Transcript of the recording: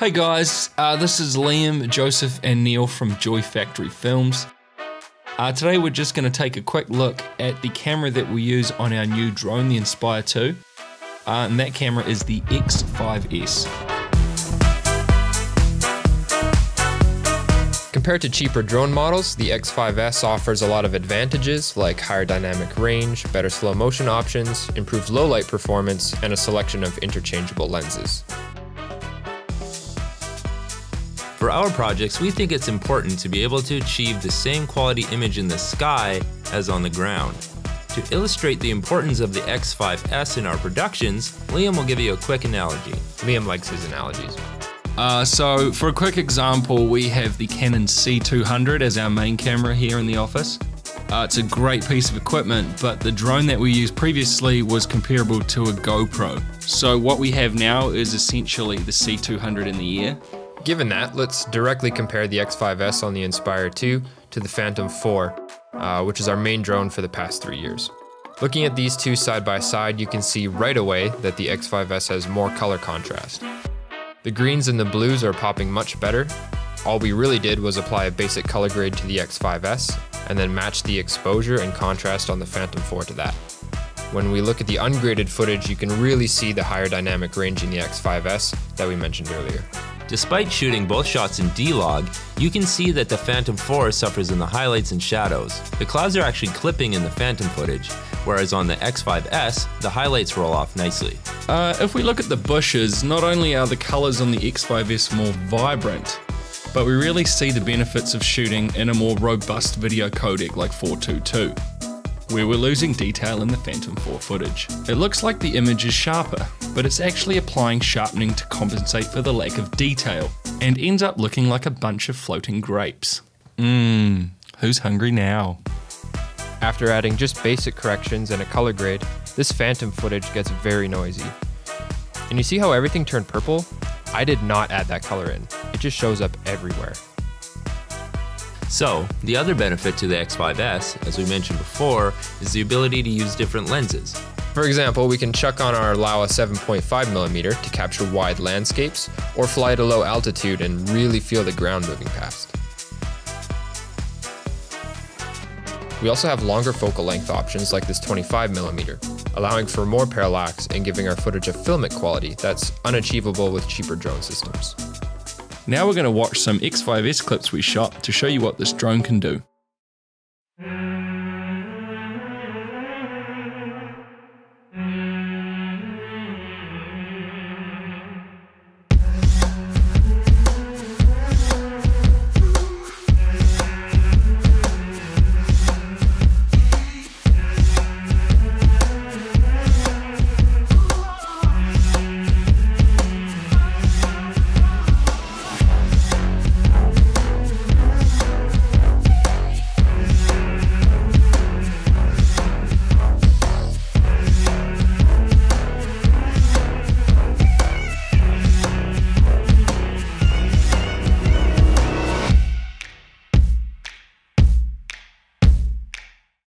Hey guys, this is Liam, Joseph and Neil from Joy Factory Films. Today we're just going to take a quick look at the camera that we use on our new drone, the Inspire 2. And that camera is the X5S. Compared to cheaper drone models, the X5S offers a lot of advantages like higher dynamic range, better slow motion options, improved low light performance, and a selection of interchangeable lenses. For our projects, we think it's important to be able to achieve the same quality image in the sky as on the ground. To illustrate the importance of the X5S in our productions, Liam will give you a quick analogy. Liam likes his analogies. So for a quick example, we have the Canon C200 as our main camera here in the office. It's a great piece of equipment, but the drone that we used previously was comparable to a GoPro. So what we have now is essentially the C200 in the air. Given that, let's directly compare the X5S on the Inspire 2 to the Phantom 4, which is our main drone for the past 3 years. Looking at these two side by side, you can see right away that the X5S has more color contrast. The greens and the blues are popping much better. All we really did was apply a basic color grade to the X5S and then match the exposure and contrast on the Phantom 4 to that. When we look at the ungraded footage, you can really see the higher dynamic range in the X5S that we mentioned earlier. Despite shooting both shots in D-Log, you can see that the Phantom 4 suffers in the highlights and shadows. The clouds are actually clipping in the Phantom footage, whereas on the X5S, the highlights roll off nicely. If we look at the bushes, not only are the colors on the X5S more vibrant, but we really see the benefits of shooting in a more robust video codec like 422. Where we're losing detail in the Phantom 4 footage. It looks like the image is sharper, but it's actually applying sharpening to compensate for the lack of detail, and ends up looking like a bunch of floating grapes. Who's hungry now? After adding just basic corrections and a color grade, this Phantom footage gets very noisy. And you see how everything turned purple? I did not add that color in. It just shows up everywhere. So, the other benefit to the X5S, as we mentioned before, is the ability to use different lenses. For example, we can chuck on our Laowa 7.5mm to capture wide landscapes, or fly at a low altitude and really feel the ground moving past. We also have longer focal length options like this 25mm, allowing for more parallax and giving our footage a filmic quality that's unachievable with cheaper drone systems. Now we're going to watch some X5S clips we shot to show you what this drone can do.